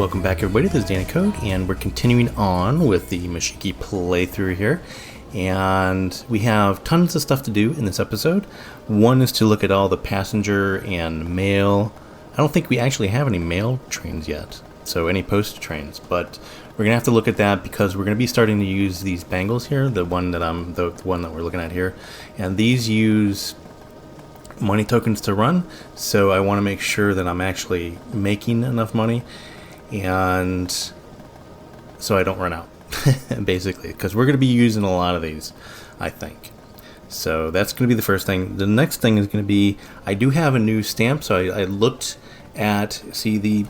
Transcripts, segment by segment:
Welcome back everybody, this is DannyCode, and we're continuing on with the Mashinky playthrough here. And we have tons of stuff to do in this episode. One is to look at all the passenger and mail. I don't think we actually have any mail trains yet, so any postage trains, but we're gonna have to look at that because we're gonna be starting to use these bangles here, the one that we're looking at here, and these use money tokens to run, so I want to make sure that I'm actually making enough money and so I don't run out basically, because we're going to be using a lot of these, I think. So that's going to be the first thing. The next thing is going to be, I do have a new stamp, so I looked at, see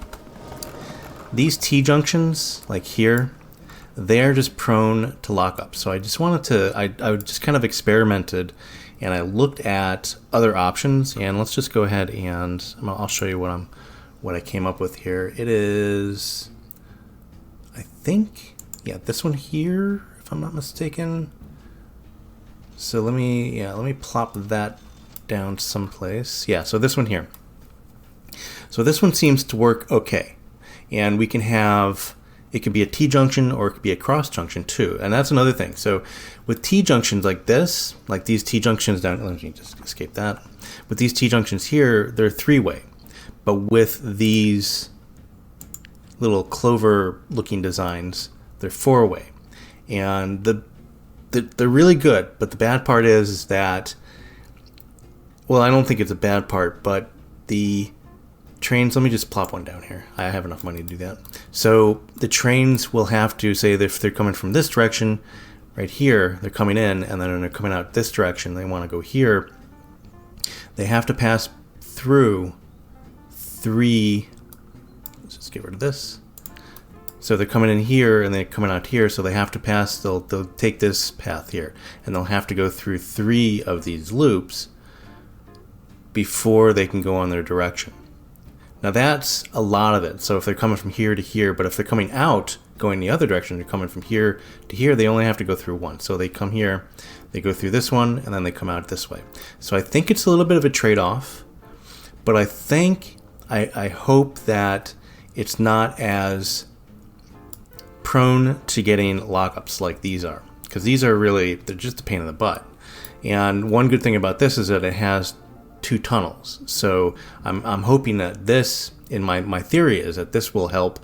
these T-junctions, like here, they're just prone to lockup. So I just wanted to, I just kind of experimented and I looked at other options, and let's just go ahead and I'll show you what I came up with here. It is, I think, yeah, this one here, if I'm not mistaken. So let me plop that down someplace. Yeah, so this one here. So this one seems to work okay, and we can have, it could be a T-junction or it could be a cross-junction too. And that's another thing. So with T-junctions like this, like these T-junctions down, let me just escape that. With these T-junctions here, they're three-way. But with these little clover-looking designs, they're four-way. And they're really good, but the bad part is that, well, I don't think it's a bad part, but the trains, let me just plop one down here. I have enough money to do that. So the trains will have to say that if they're coming from this direction, right here, they're coming in, and then when they're coming out this direction, they want to go here, they have to pass through three, let's just get rid of this. So they're coming in here and they're coming out here, so they have to pass, they'll take this path here, and they'll have to go through three of these loops before they can go on their direction. Now that's a lot of it. So if they're coming from here to here, but if they're coming out, going the other direction, they're coming from here to here, they only have to go through one. So they come here, they go through this one, and then they come out this way. So I think it's a little bit of a trade-off, but I think, I hope that it's not as prone to getting lockups like these are, because these are really, they're just a pain in the butt. And one good thing about this is that it has two tunnels, so I'm hoping that this, in my theory is that this will help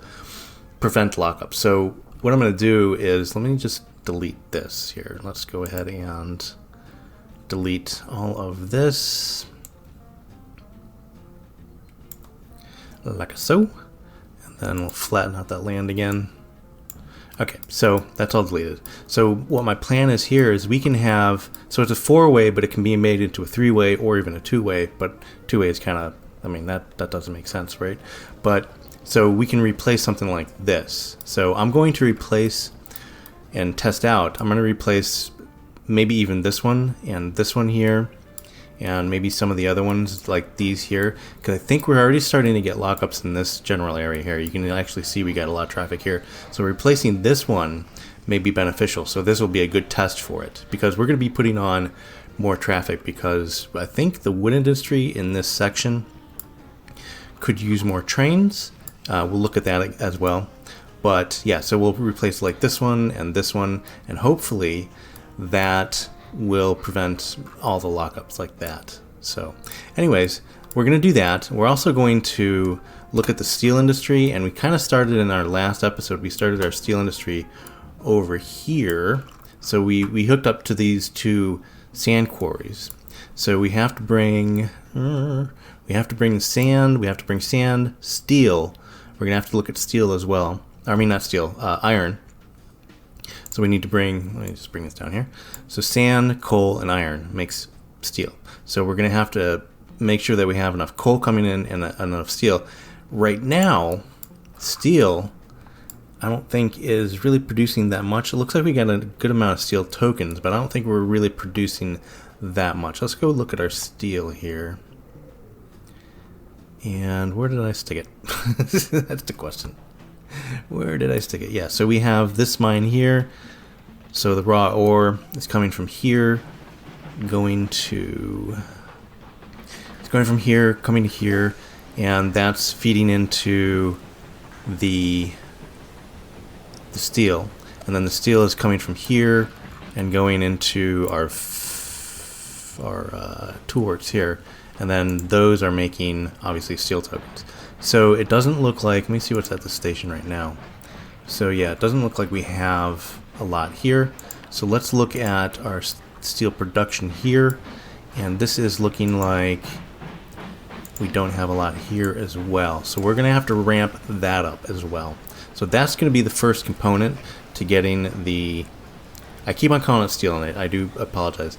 prevent lockup. So what I'm going to do is, let me just delete this here. Let's go ahead and delete all of this like so, and then we'll flatten out that land again. Okay, so that's all deleted. So what my plan is here is we can have, so it's a four-way, but it can be made into a three-way or even a two-way, but two-way is kind of, I mean, that doesn't make sense, right? But, so we can replace something like this. So I'm going to replace and test out, I'm going to replace maybe even this one and this one here, and maybe some of the other ones like these here, because I think we're already starting to get lockups in this general area here. You can actually see we got a lot of traffic here. So replacing this one may be beneficial. So this will be a good test for it, because we're going to be putting on more traffic, because I think the wood industry in this section could use more trains. We'll look at that as well. But yeah, so we'll replace like this one, and hopefully that will prevent all the lockups like that. So anyways, we're going to do that. We're also going to look at the steel industry, and we kind of started in our last episode, we started our steel industry over here. So we hooked up to these two sand quarries. So we have to bring sand, we have to bring sand, steel. We're going to have to look at steel as well. I mean, not steel, iron. So we need to bring, let me just bring this down here. So sand, coal, and iron makes steel. So we're going to have to make sure that we have enough coal coming in and enough steel. Right now, steel, I don't think is really producing that much. It looks like we got a good amount of steel tokens, but I don't think we're really producing that much. Let's go look at our steel here. And where did I stick it? That's the question. Where did I stick it? Yeah, so we have this mine here. So the raw ore is coming from here, going to, it's going from here, coming to here, and that's feeding into the steel, and then the steel is coming from here and going into our toolworks here, and then those are making obviously steel tokens. So it doesn't look like, let me see what's at the station right now. So yeah, it doesn't look like we have a lot here. So let's look at our steel production here, and this is looking like we don't have a lot here as well. So we're going to have to ramp that up as well. So that's going to be the first component to getting the, I keep on calling it steel, and I do apologize.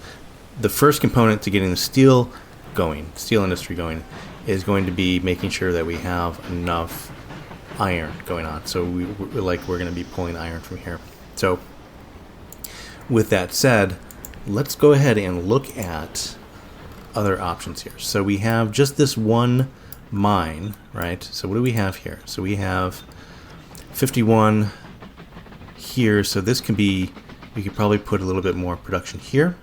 The first component to getting the steel going, steel industry going, is going to be making sure that we have enough iron going on. So we're going to be pulling iron from here. So with that said, let's go ahead and look at other options here. So we have just this one mine, right? So what do we have here? So we have 51 here. So this can be, we could probably put a little bit more production here,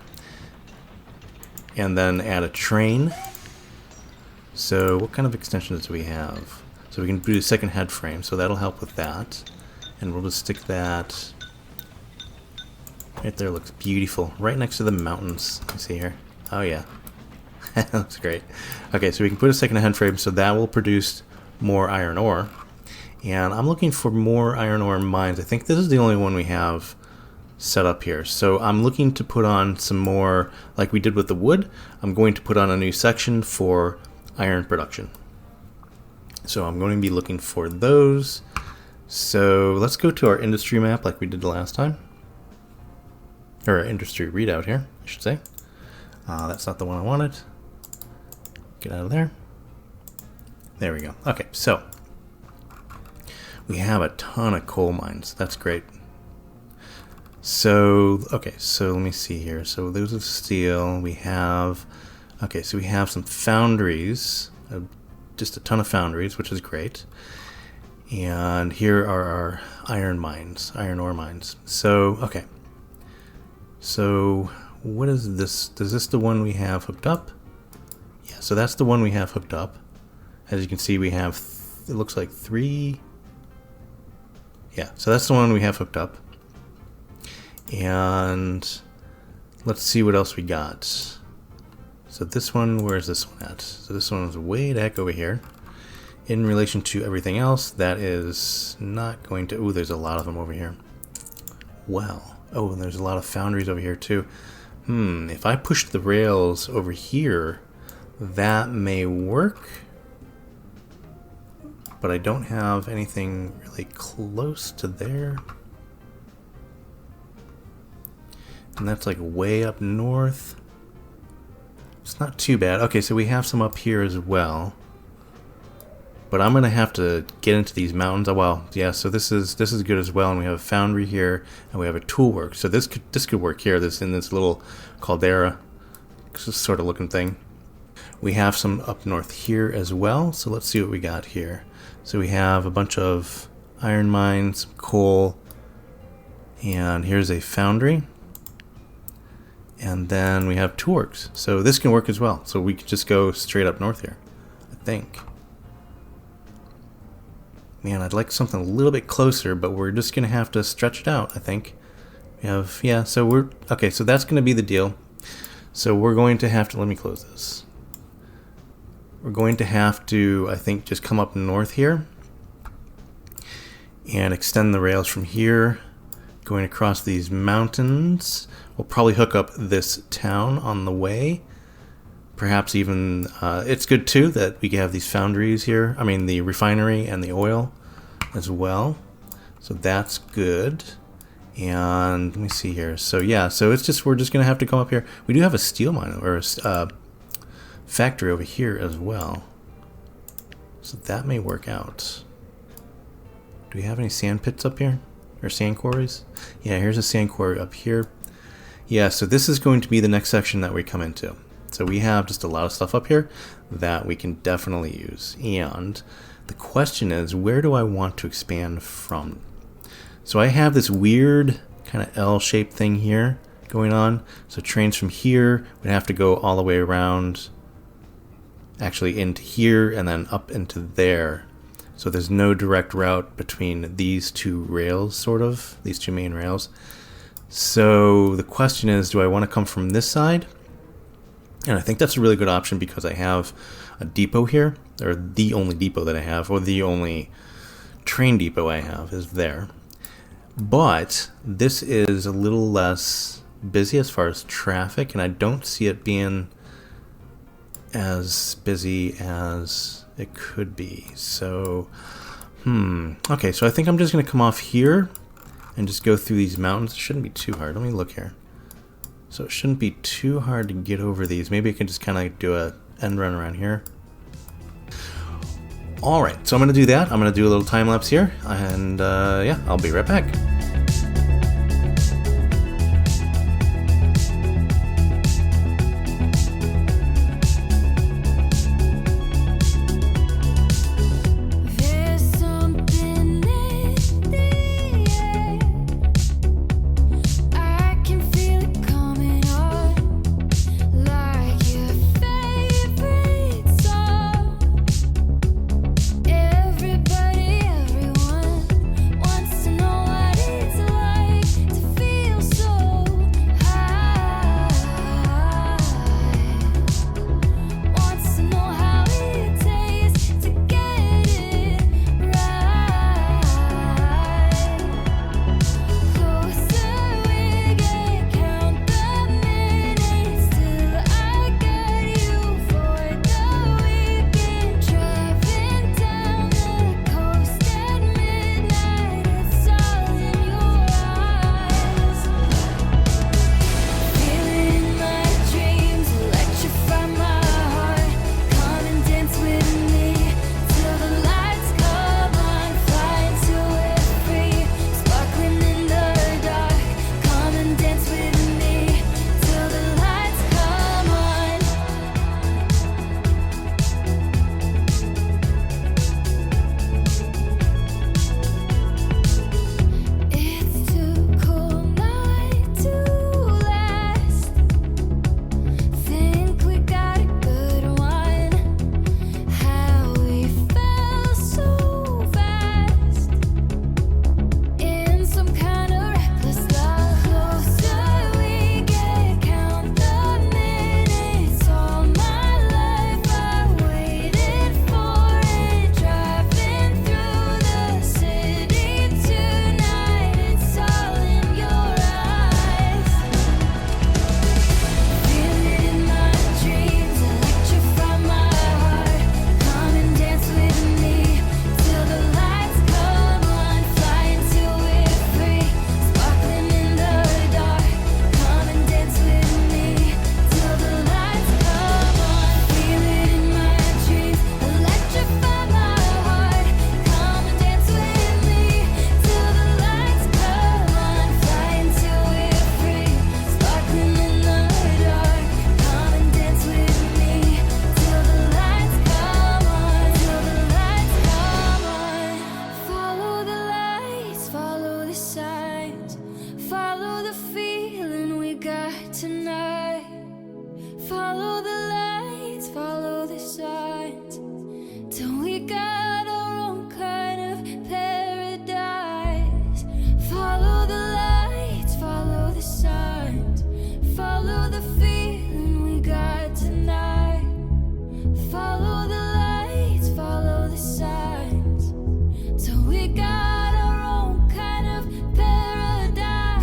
and then add a train. So what kind of extensions do we have? So we can do a second head frame, so that'll help with that. And we'll just stick that right there. Looks beautiful, right next to the mountains. You see here? Oh yeah, that's great. Okay, so we can put a second head frame, so that will produce more iron ore. And I'm looking for more iron ore mines. I think this is the only one we have set up here. So I'm looking to put on some more, like we did with the wood. I'm going to put on a new section for iron production. So I'm going to be looking for those. So let's go to our industry map like we did the last time. Or our industry readout here, I should say. That's not the one I wanted. Get out of there. There we go. Okay, so we have a ton of coal mines. That's great. So, okay, so let me see here. So those are steel. We have, okay, so we have some foundries, just a ton of foundries, which is great. And here are our iron mines, iron ore mines. So, okay. So, what is this? Is this the one we have hooked up? Yeah, so that's the one we have hooked up. As you can see, we have, it looks like 3. Yeah, so that's the one we have hooked up. And let's see what else we got. So this one, where's this one at? So this one is way the heck over here. In relation to everything else, that is not going to... Ooh, there's a lot of them over here. Well, oh, and there's a lot of foundries over here too. If I push the rails over here, that may work. But I don't have anything really close to there. And that's like way up north. It's not too bad. Okay, so we have some up here as well. But I'm gonna have to get into these mountains. Oh well, yeah. So this is good as well. And we have a foundry here, and we have a toolwork. So this could work here. This in this little caldera, sort of looking thing. We have some up north here as well. So let's see what we got here. So we have a bunch of iron mines, some coal, and here's a foundry. And then we have toolworks. So this can work as well. So we could just go straight up north here, I think. Man, I'd like something a little bit closer, but we're just going to have to stretch it out, I think. We have, yeah, so we're, okay, so that's going to be the deal. So we're going to have to, let me close this. We're going to have to, I think, just come up north here and extend the rails from here, going across these mountains. We'll probably hook up this town on the way. Perhaps even, it's good too that we have these foundries here. I mean, the refinery and the oil as well. So that's good. And let me see here. So yeah, so it's just, we're just going to have to come up here. We do have a steel mine or a factory over here as well. So that may work out. Do we have any sand pits up here? Or sand quarries? Yeah, here's a sand quarry up here. Yeah, so this is going to be the next section that we come into. So we have just a lot of stuff up here that we can definitely use. And the question is, where do I want to expand from? So I have this weird kind of L-shaped thing here going on. So trains from here would have to go all the way around, actually into here and then up into there. So there's no direct route between these two rails, sort of, these two main rails. So the question is, do I want to come from this side? And I think that's a really good option because I have a depot here, or the only depot that I have, or the only train depot I have is there. But this is a little less busy as far as traffic, and I don't see it being as busy as it could be. So, okay, so I think I'm just going to come off here and just go through these mountains. It shouldn't be too hard. Let me look here. So it shouldn't be too hard to get over these. Maybe I can just kind of do a end run around here. Alright, so I'm going to do that. I'm going to do a little time lapse here, and yeah, I'll be right back.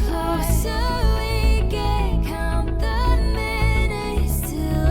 Closer we get, count the minutes till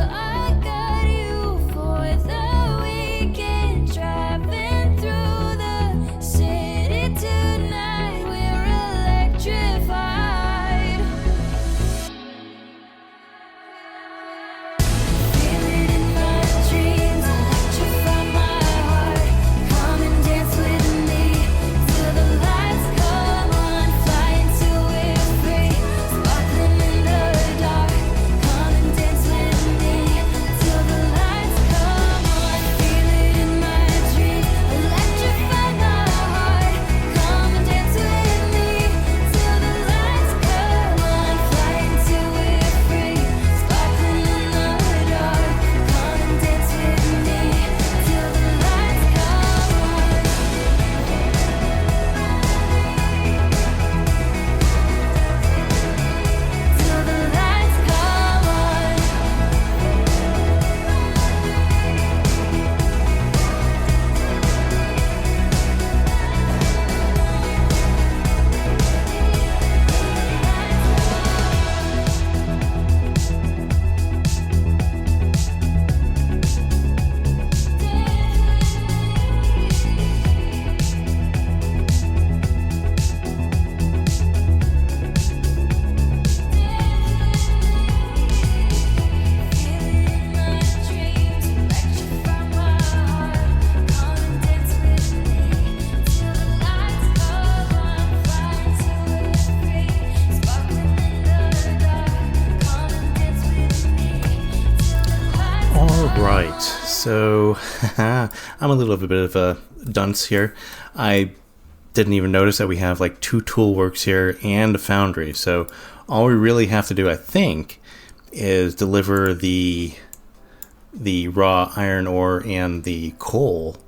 So I'm a little bit of a dunce here. I didn't even notice that we have like 2 tool works here and a foundry. So all we really have to do, I think, is deliver the raw iron ore and the coal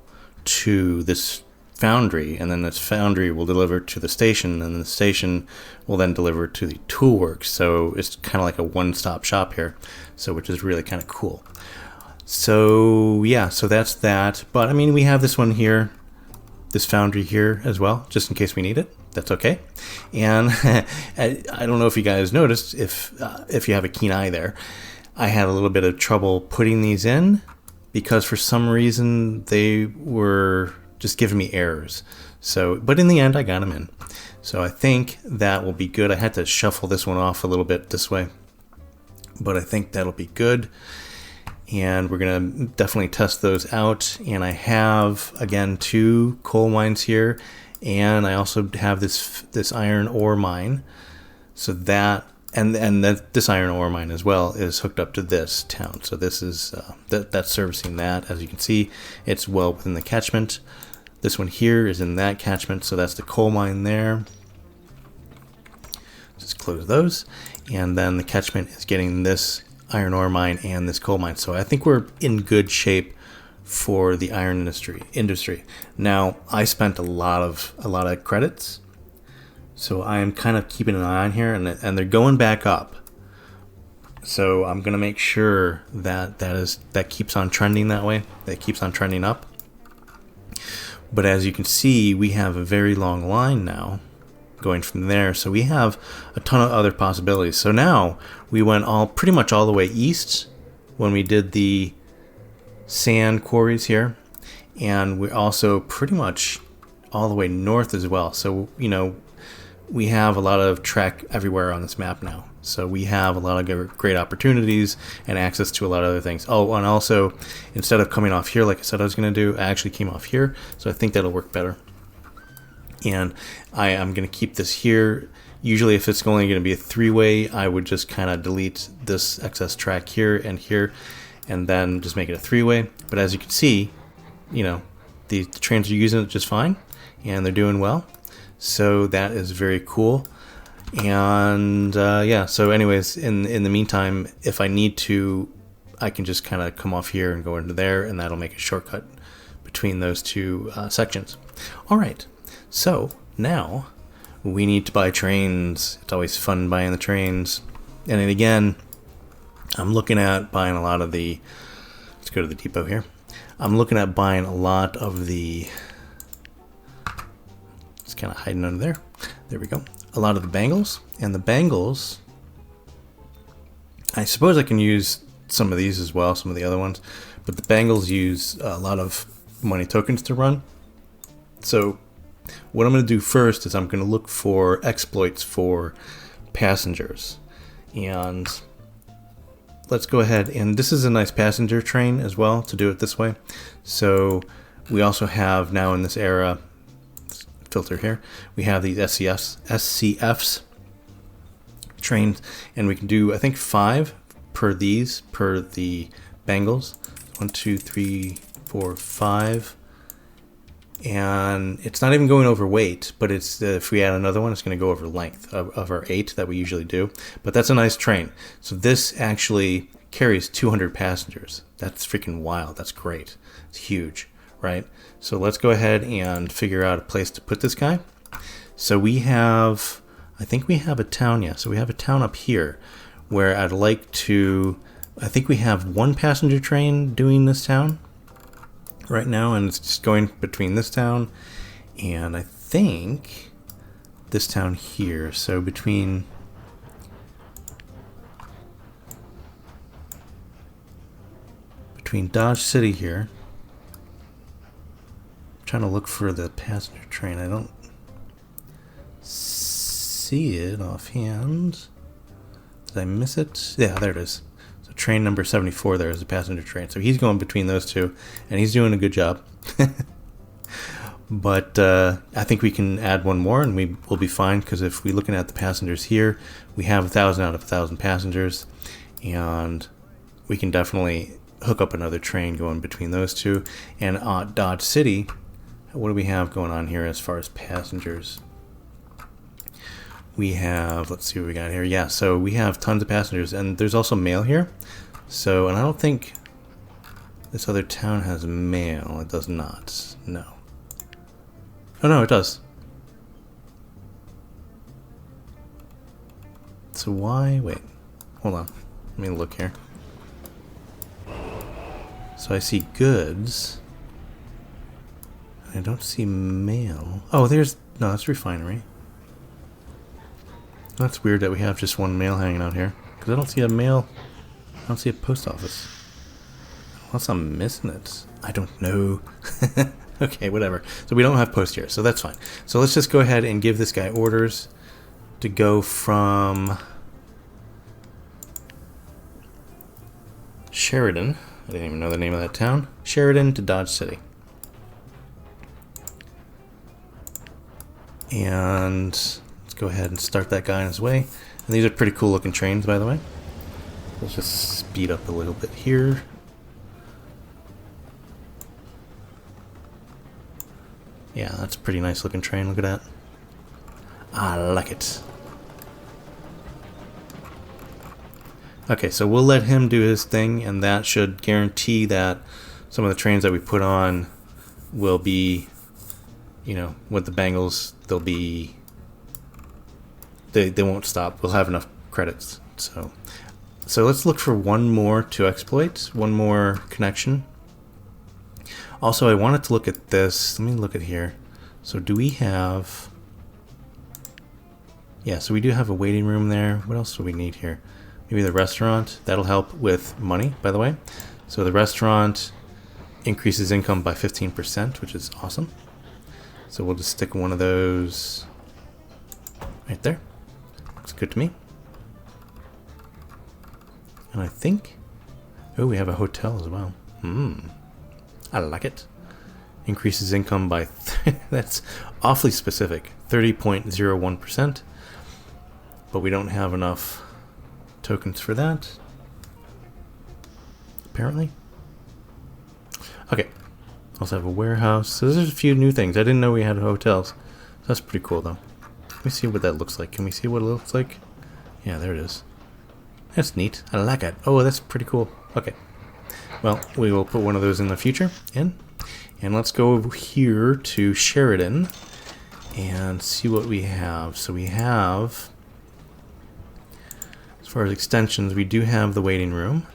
to this foundry, and then this foundry will deliver to the station, and the station will then deliver to the tool works. So it's kind of like a one-stop shop here, so which is really kind of cool. So yeah, so that's that. But I mean, we have this one here, this foundry here as well, just in case we need it. That's okay. And I don't know if you guys noticed, if you have a keen eye there, I had a little bit of trouble putting these in because for some reason they were just giving me errors. So, but in the end, I got them in. So I think that will be good. I had to shuffle this one off a little bit this way, but I think that'll be good. And we're going to definitely test those out. And I have, again, 2 coal mines here. And I also have this iron ore mine. So that, and this iron ore mine as well is hooked up to this town. So this is, that's servicing that. As you can see, it's well within the catchment. This one here is in that catchment. So that's the coal mine there. Just close those. And then the catchment is getting this iron ore mine and this coal mine. So I think we're in good shape for the iron industry. Now, I spent a lot of credits, so I am kind of keeping an eye on here, and they're going back up. So I'm gonna make sure that keeps on trending that way. That keeps on trending up. But as you can see, we have a very long line now going from there, so we have a ton of other possibilities. So now we went pretty much all the way east when we did the sand quarries here, and we're also pretty much all the way north as well. So you know, we have a lot of track everywhere on this map now, so we have a lot of great opportunities and access to a lot of other things. Oh, and also, instead of coming off here like I said I was going to do, I actually came off here, so I think that'll work better. And I'm going to keep this here. Usually if it's only going to be a 3-way, I would just kind of delete this excess track here, and then just make it a 3-way. But as you can see, you know, the trains are using it just fine, and they're doing well. So that is very cool. And yeah, so anyways, in the meantime, if I need to, I can just kind of come off here and go into there, and that'll make a shortcut between those 2 sections. All right. So now we need to buy trains. It's always fun buying the trains. And then again, I'm looking at buying a lot of the, let's go to the depot here. I'm looking at buying a lot of the, it's kind of hiding under there. There we go. A lot of the bangles. And the bangles, I suppose I can use some of these as well, some of the other ones. But the bangles use a lot of money tokens to run. So what I'm going to do first is I'm going to look for exploits for passengers. And let's go ahead, and this is a nice passenger train as well to do it this way. So we also have now in this era, filter here, we have these SCFs trains, and we can do I think 5 per the bangles. 1, 2, 3, 4, 5. And it's not even going over weight, but it's if we add another one, it's going to go over length of our 8 that we usually do. But that's a nice train. So this actually carries 200 passengers. That's freaking wild. That's great. It's huge, right? So let's go ahead and figure out a place to put this guy. So we have, I think we have a town, yeah. So we have a town up here where I'd like to, I think we have 1 passenger train doing this town right now, and it's just going between this town and I think this town here. So between Dodge City here, I'm trying to look for the passenger train. I don't see it offhand. Did I miss it? Yeah, there it is. Train number 74 there is a passenger train. So he's going between those 2, and he's doing a good job. But I think we can add 1 more, and we will be fine, because if we're looking at the passengers here, we have 1,000 out of 1,000 passengers, and we can definitely hook up another train going between those two. And Dodge City, what do we have going on here as far as passengers? We have, let's see what we got here. Yeah, so we have tons of passengers, and there's also mail here. So, and I don't think this other town has mail. It does not. No. Oh no, it does. So why? Wait. Hold on. Let me look here. So I see goods. I don't see mail. Oh, there's... No, that's refinery. That's weird that we have just one mail hanging out here. Because I don't see a mail... I don't see a post office. Unless I'm missing it. I don't know. Okay, whatever. So we don't have post here, so that's fine. So let's just go ahead and give this guy orders to go from Sheridan. I didn't even know the name of that town. Sheridan to Dodge City. And let's go ahead and start that guy on his way. And these are pretty cool looking trains, by the way. Let's just speed up a little bit here. Yeah, that's a pretty nice looking train. Look at that. I like it. Okay, so we'll let him do his thing, and that should guarantee that some of the trains that we put on will be, you know, with the Bengals, they'll be... They won't stop. We'll have enough credits. So let's look for one more to exploit, one more connection. Also, I wanted to look at this. Let me look at here. So do we have... Yeah, so we do have a waiting room there. What else do we need here? Maybe the restaurant. That'll help with money, by the way. So the restaurant increases income by 15%, which is awesome. So we'll just stick one of those right there. Looks good to me. And I think... Oh, we have a hotel as well. I like it. Increases income by... That's awfully specific. 30.01%. But we don't have enough tokens for that. Apparently. Okay. Also have a warehouse. So there's a few new things. I didn't know we had hotels. That's pretty cool, though. Let me see what that looks like. Can we see what it looks like? Yeah, there it is. That's neat. I like it. Oh, that's pretty cool. Okay. Well, we will put one of those in the future. And let's go over here to Sheridan and see what we have. So we have, as far as extensions, we do have the waiting room.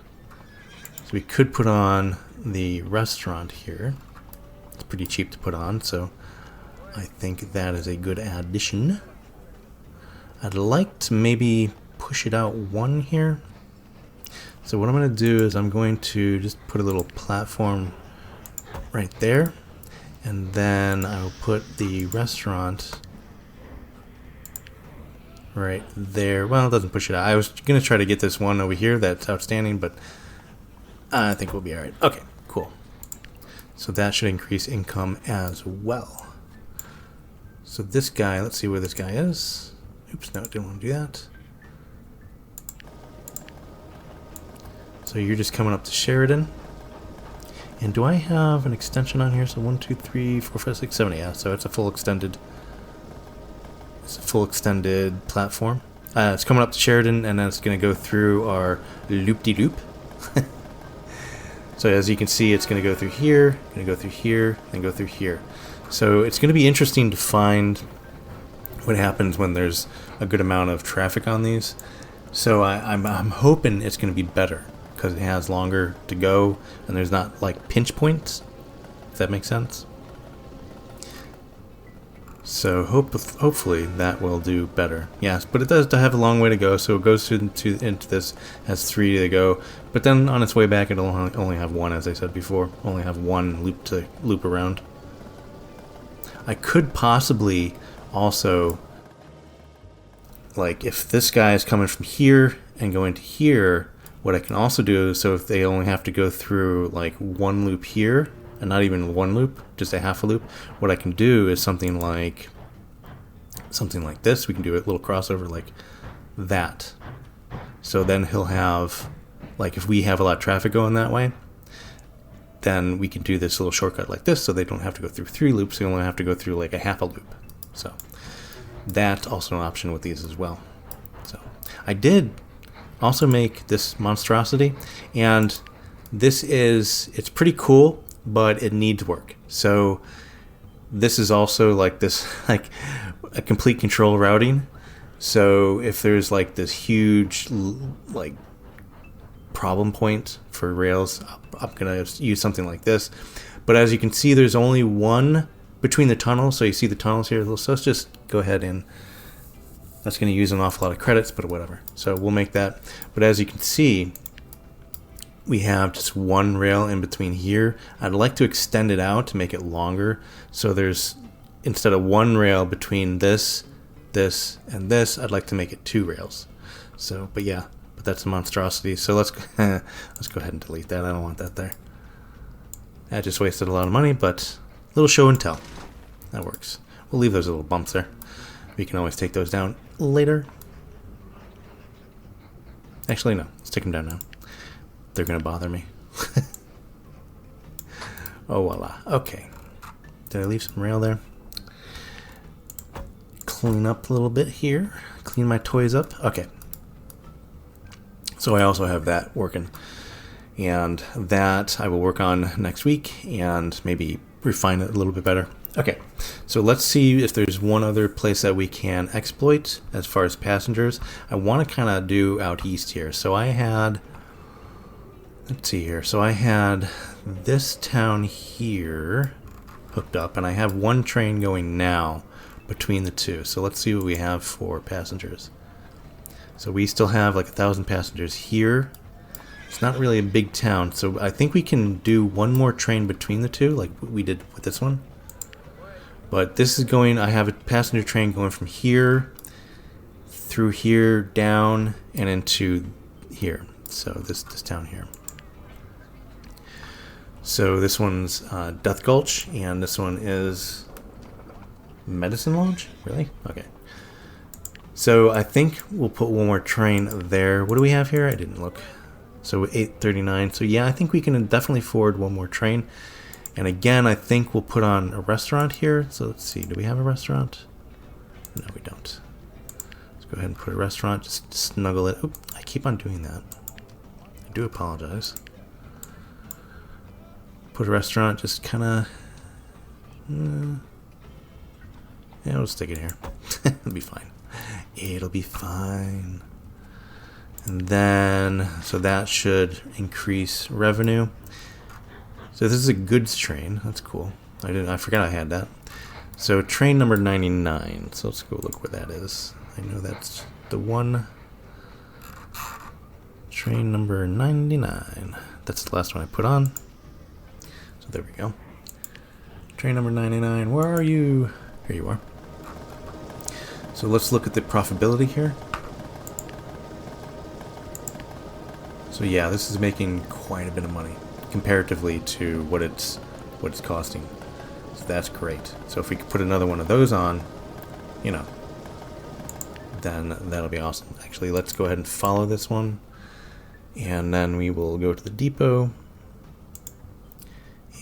So we could put on the restaurant here. It's pretty cheap to put on, so I think that is a good addition. I'd like to maybe push it out one here. So what I'm going to do is I'm going to just put a little platform right there, and then I will put the restaurant right there. Well, it doesn't push it out. I was going to try to get this one over here that's outstanding, but I think we'll be alright. Okay, cool. So that should increase income as well. So this guy, let's see where this guy is. Oops, no, didn't want to do that. So you're just coming up to Sheridan. And do I have an extension on here? So 1, 2, 3, 4, 5, 6, 7. Yeah, so it's a full extended. It's a full extended platform. It's coming up to Sheridan, and then it's going to go through our loop-de-loop. So as you can see, it's going to go through here, going to go through here, and go through here. So it's going to be interesting to find what happens when there's a good amount of traffic on these. So I'm hoping it's going to be better, because it has longer to go, and there's not like pinch points, if that makes sense. So hopefully that will do better. Yes, but it does have a long way to go, so it goes into this, has 3 to go, but then on its way back it'll only have 1, as I said before, only have 1 loop to loop around. I could possibly also, like, if this guy is coming from here and going to here, what I can also do is, so if they only have to go through like 1 loop here, and not even 1 loop, just a half a loop, what I can do is something like this. We can do a little crossover like that. So then he'll have, like, if we have a lot of traffic going that way, then we can do this little shortcut like this, so they don't have to go through 3 loops. They only have to go through like a half a loop. So that's also an option with these as well. So I did also make this monstrosity, and it's pretty cool, but it needs work. So this is also like this, like a complete control routing. So if there's like this huge like problem point for Rails, I'm gonna use something like this. But as you can see, there's only one between the tunnels. So you see the tunnels here. So let's just go ahead and that's going to use an awful lot of credits, but whatever. So we'll make that. But as you can see, we have just one rail in between here. I'd like to extend it out to make it longer. So there's, instead of one rail between this, and this, I'd like to make it 2 rails. So, but yeah, but that's a monstrosity. So let's let's go ahead and delete that. I don't want that there. That just wasted a lot of money, but a little show and tell. That works. We'll leave those little bumps there. We can always take those down later. Actually, no. Let's take them down now. They're going to bother me. Oh, voila. Okay. Did I leave some rail there? Clean up a little bit here. Clean my toys up. Okay. So I also have that working. And that I will work on next week and maybe refine it a little bit better. Okay, so let's see if there's one other place that we can exploit as far as passengers. I want to kind of do out east here. So I had, let's see here. So I had this town here hooked up, and I have one train going now between the two. So let's see what we have for passengers. So we still have like 1,000 passengers here. It's not really a big town, so I think we can do one more train between the two, like we did with this one. But this is going, I have a passenger train going from here, through here, down, and into here. So this town here. So this one's Death Gulch, and this one is Medicine Lodge? Really? Okay. So I think we'll put one more train there. What do we have here? I didn't look. So 839. So yeah, I think we can definitely forward one more train. And again, I think we'll put on a restaurant here. So let's see. Do we have a restaurant? No, we don't. Let's go ahead and put a restaurant. Just snuggle it. Oop, I keep on doing that. I do apologize. Put a restaurant. Just kind of... yeah, we'll stick it here. It'll be fine. It'll be fine. And then, so that should increase revenue. So this is a goods train. That's cool. I forgot I had that. So train number 99. So let's go look where that is. I know that's the one. Train number 99. That's the last one I put on. So there we go. Train number 99. Where are you? Here you are. So let's look at the profitability here. So yeah, this is making quite a bit of money comparatively to what it's costing. So that's great. So if we could put another one of those on, you know, then that'll be awesome. Actually, let's go ahead and follow this one, and then we will go to the depot,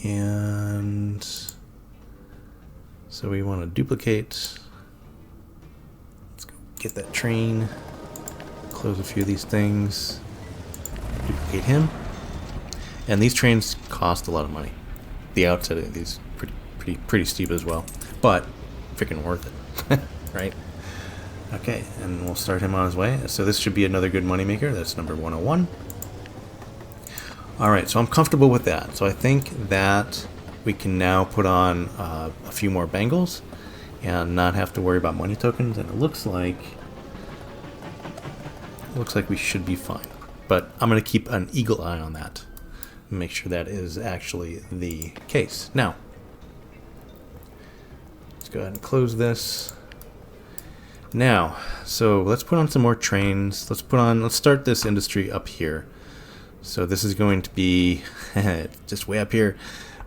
and so we want to duplicate. Let's go get that train, close a few of these things, duplicate him. And these trains cost a lot of money. The outset of these pretty steep as well, but freaking worth it, right? Okay, and we'll start him on his way. So this should be another good moneymaker. That's number 101. All right, so I'm comfortable with that. So I think that we can now put on a few more bangles and not have to worry about money tokens. And it looks like we should be fine. But I'm going to keep an eagle eye on that. Make sure that is actually the case. Now, let's go ahead and close this. Now, so let's put on some more trains. Let's start this industry up here. So this is going to be just way up here,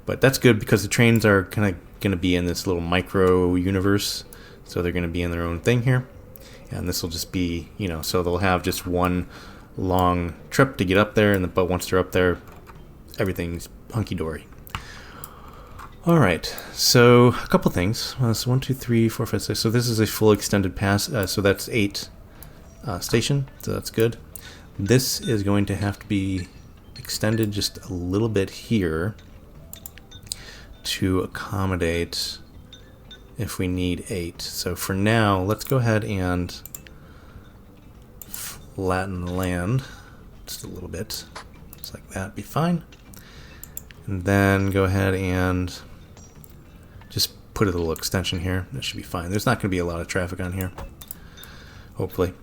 but that's good because the trains are kind of going to be in this little micro universe. So they're going to be in their own thing here, and this will just be, you know, so they'll have just one long trip to get up there, but once they're up there, everything's hunky-dory. Alright, so a couple things. So 1, 2, 3, 4, 5, 6. So this is a full extended pass, so that's 8 station, so that's good. This is going to have to be extended just a little bit here to accommodate if we need 8. So for now, let's go ahead and flatten the land just a little bit. Just like that, be fine. And then go ahead and just put a little extension here. That should be fine. There's not going to be a lot of traffic on here, hopefully.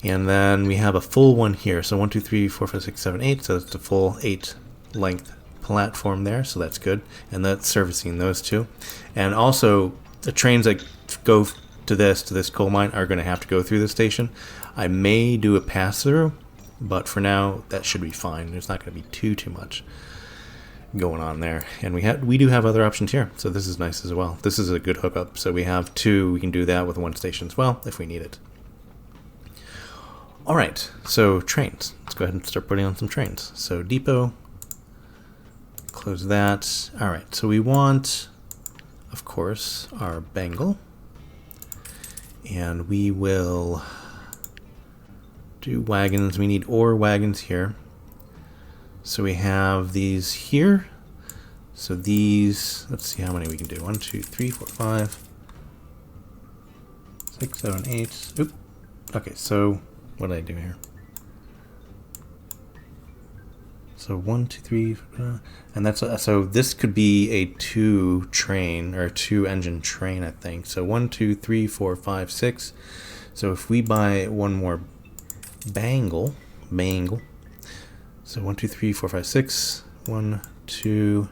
And then we have a full one here. So 1, 2, 3, 4, 5, 6, 7, 8. So it's a full 8 length platform there. So that's good. And that's servicing those two. And also the trains that go to this coal mine are going to have to go through the station. I may do a pass through, but for now that should be fine. There's not going to be too much going on there. And we do have other options here. So this is nice as well. This is a good hookup. So we have 2. We can do that with 1 station as well if we need it. Alright, so trains. Let's go ahead and start putting on some trains. So depot, close that. Alright, so we want, of course, our bangle. And we will do wagons. We need ore wagons here. So we have these here. So these, let's see how many we can do. 1, 2, 3, 4, 5, 6, 7, 8. Oop. Okay, so what did I do here? So 1, 2, 3, and that's so this could be a 2 train or 2 engine train, I think. So 1, 2, 3, 4, 5, 6. So if we buy one more bangle. So 1, 2, 3, 4, 5, 6. 1, 2,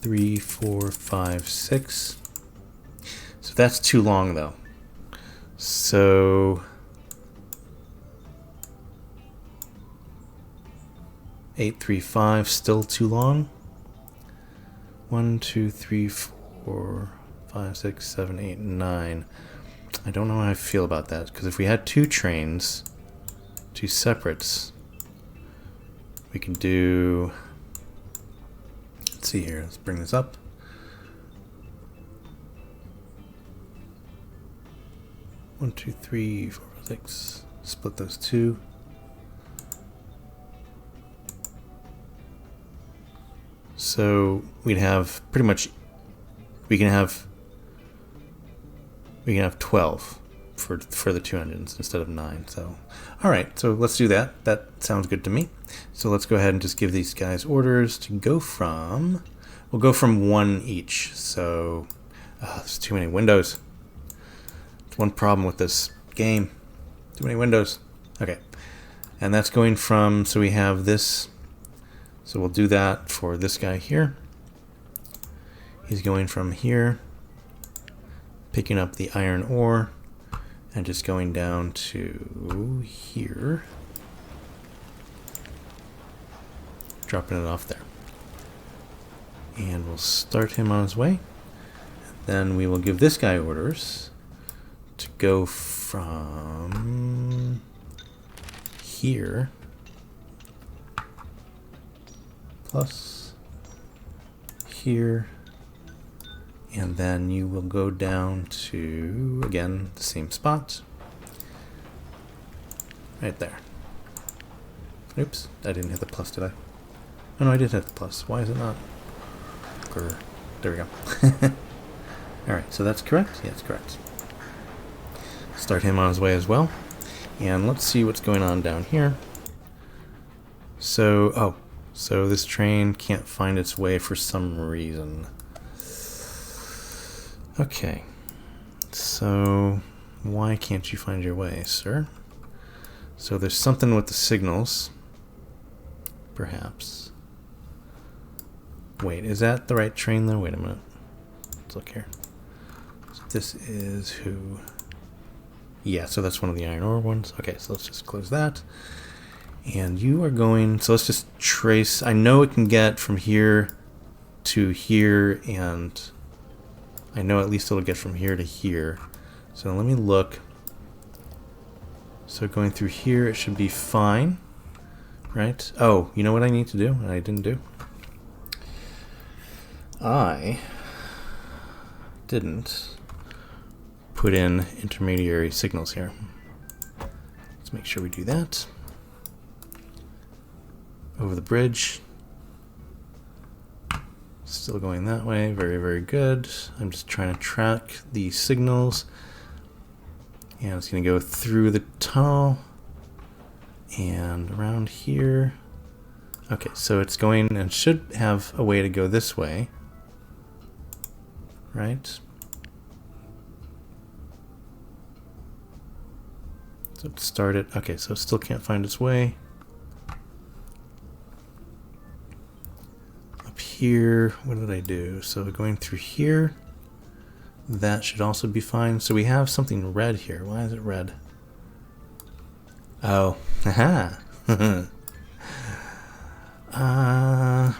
3, 4, 5, 6. So that's too long though. So 8, 3, 5, still too long. 1, 2, 3, 4, 5, 6, 7, 8, 9. I don't know how I feel about that, because if we had 2 trains, 2 separates, we can do, let's see here, let's bring this up. One, 2, 3, 4, 5, 6, split those 2. So we'd have pretty much, we can have 12 for the 2 engines instead of 9. So all right, so let's do that. That sounds good to me. So let's go ahead and just give these guys orders to go from, we'll go from 1 each. So there's too many windows. It's one problem with this game, too many windows. Okay, and that's going from, so we have this. So we'll do that for this guy here. He's going from here, picking up the iron ore, and just going down to here, dropping it off there. And we'll start him on his way. Then we will give this guy orders to go from here plus here, and then you will go down to, again, the same spot right there. Oops, I didn't hit the plus, did I? Oh no, I did hit the plus. Why is it not? There we go. Alright, so that's correct? Yeah, it's correct. Start him on his way as well. And let's see what's going on down here. So, so this train can't find its way for some reason. Okay, so why can't you find your way, sir? So there's something with the signals, perhaps. Wait, is that the right train though? Wait a minute. Let's look here. So this is who? Yeah, so that's one of the iron ore ones. Okay, so let's just close that. And you are going, so let's just trace. I know it can get from here to here, and I know at least it'll get from here to here. So let me look. So going through here, it should be fine. right? Oh, you know what I need to do? I didn't do. I didn't put in intermediary signals here. Let's make sure we do that. Over the bridge. Still going that way. Very, very good. I'm just trying to track the signals. And it's going to go through the tunnel and around here. Okay, so it's going and should have a way to go this way. Right? So it started. Okay, so it still can't find its way. Up here, what did I do? So going through here, that should also be fine. So we have something red here. Why is it red? Oh, haha.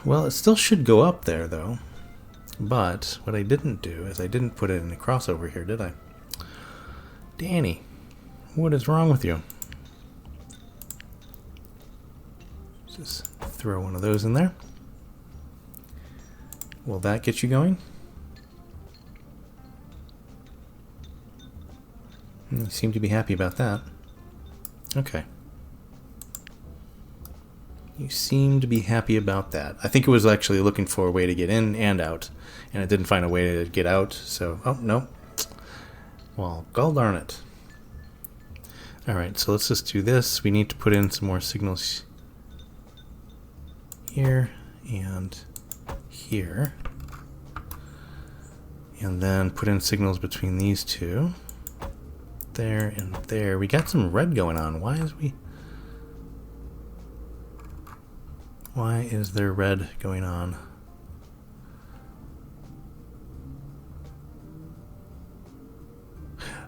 Well, it still should go up there, though. But what I didn't do is I didn't put it in a crossover here, did I? Danny, what is wrong with you? Just throw one of those in there. Will that get you going? You seem to be happy about that. Okay. You seem to be happy about that. I think it was actually looking for a way to get in and out, and it didn't find a way to get out, so... Oh, no. Well, gall darn it. Alright, so let's just do this. We need to put in some more signals here and here. And then put in signals between these two. There and there. We got some red going on. Why is there red going on?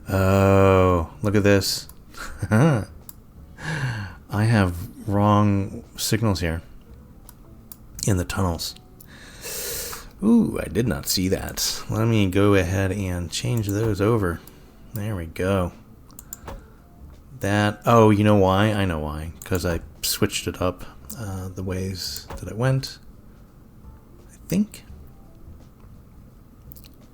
Oh, look at this. I have wrong signals here in the tunnels. Ooh, I did not see that. Let me go ahead and change those over. There we go. That, oh, you know why? I know why. Because I switched it up the ways that it went. I think.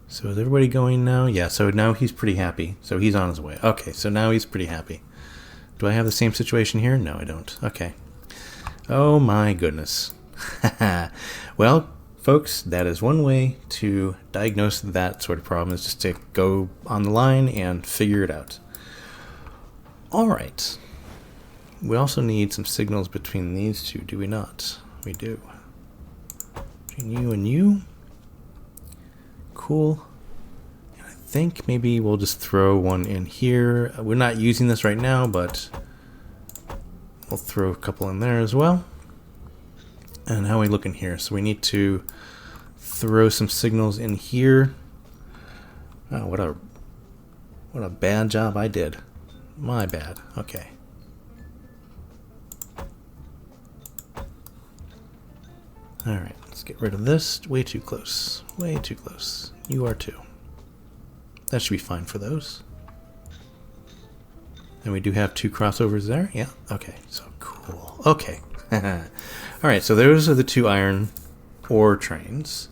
So is everybody going now? Yeah, so now he's pretty happy. So he's on his way. Okay, so now he's pretty happy. Do I have the same situation here? No, I don't. Okay. Oh my goodness. Well, folks, that is one way to diagnose that sort of problem, is just to go on the line and figure it out. All right. We also need some signals between these two, do we not? We do. Between you and you. Cool. And I think maybe we'll just throw one in here. We're not using this right now, but we'll throw a couple in there as well. And how are we looking here? So we need to throw some signals in here. Oh, what a bad job I did. My bad. Okay. Alright, let's get rid of this. Way too close. Way too close. You are too. That should be fine for those. And we do have two crossovers there. Yeah, okay. So cool. Okay. Alright, so those are the two iron ore trains.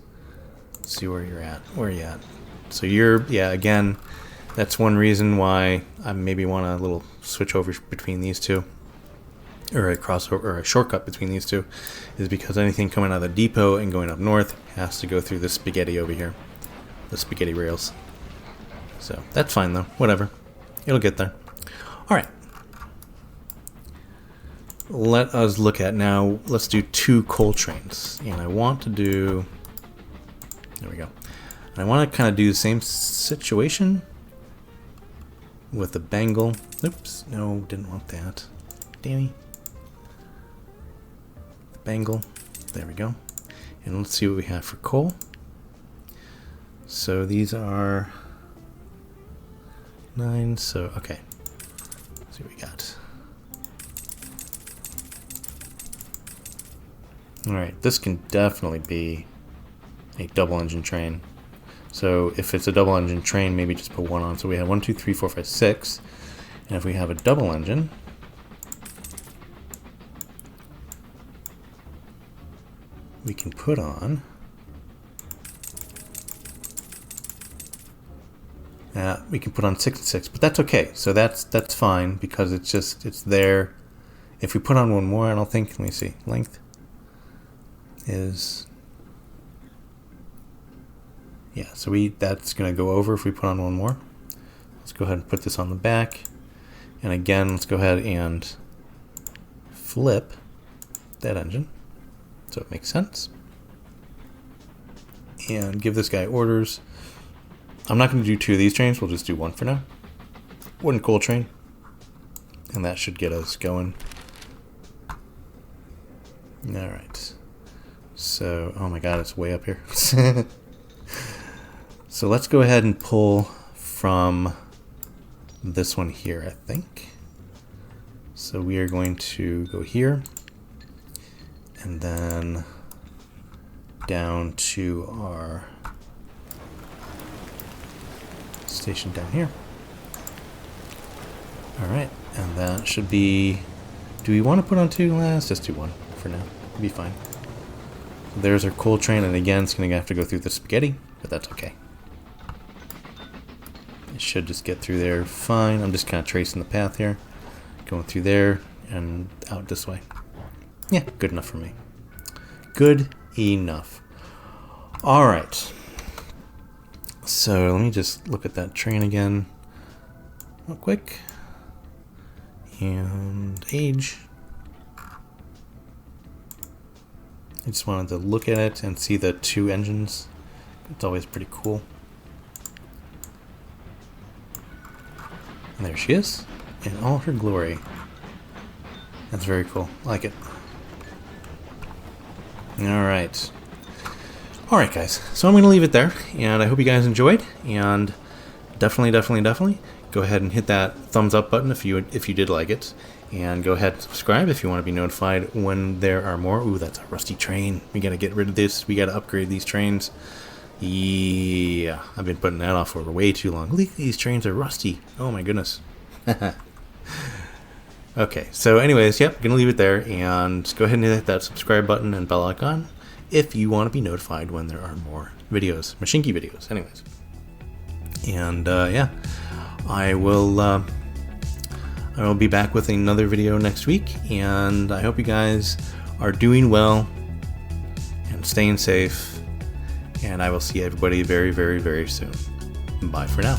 Let's see where you're at. Where are you at? So you're, yeah, again, that's one reason why I maybe want a little switch over between these two. Or a crossover, or a shortcut between these two, is because anything coming out of the depot and going up north has to go through this spaghetti over here. The spaghetti rails. So, that's fine though. Whatever. It'll get there. Alright. Let us look at now, let's do two coal trains. And I want to do... There we go. And I want to kind of do the same situation with the bangle. Oops, no, didn't want that. Danny. The bangle. There we go. And let's see what we have for coal. So these are 9, so okay. Let's see what we got. Alright, this can definitely be a double engine train. So if it's a double engine train, maybe just put one on. So we have 1, 2, 3, 4, 5, 6. And if we have a double engine, we can put on. We can put on 6 and 6, but that's okay. So that's fine because it's there. If we put on one more, I don't think. Let me see. Length is, yeah. So that's going to go over if we put on one more. Let's go ahead and put this on the back, and again, let's go ahead and flip that engine so it makes sense, and give this guy orders. I'm not going to do 2 of these trains. We'll just do 1 for now. Wooden coal train. And that should get us going. Alright. So, oh my god, it's way up here. So let's go ahead and pull from this one here, I think. So we are going to go here. And then down to our station down here. Alright, and that should be... Do we want to put on 2? Let's just do 1 for now. It'll be fine. So there's our coal train, and again, it's going to have to go through the spaghetti, but that's okay. It should just get through there fine. I'm just kind of tracing the path here. Going through there and out this way. Yeah, good enough for me. Good enough. Alright. So let me just look at that train again real quick. And age. I just wanted to look at it and see the 2 engines. It's always pretty cool. And there she is in all her glory. That's very cool. I like it. Alright. Alright guys, so I'm going to leave it there, and I hope you guys enjoyed, and definitely go ahead and hit that thumbs up button if you did like it, and go ahead and subscribe if you want to be notified when there are more. Ooh, that's a rusty train. We got to get rid of this. We got to upgrade these trains. Yeah, I've been putting that off for way too long. Look, these trains are rusty. Oh my goodness. Okay, so anyways, yep, gonna leave it there, and go ahead and hit that subscribe button and bell icon if you want to be notified when there are more videos, Mashinky videos, anyways. And yeah, I will be back with another video next week, and I hope you guys are doing well and staying safe, and I will see everybody very, very, very soon. Bye for now.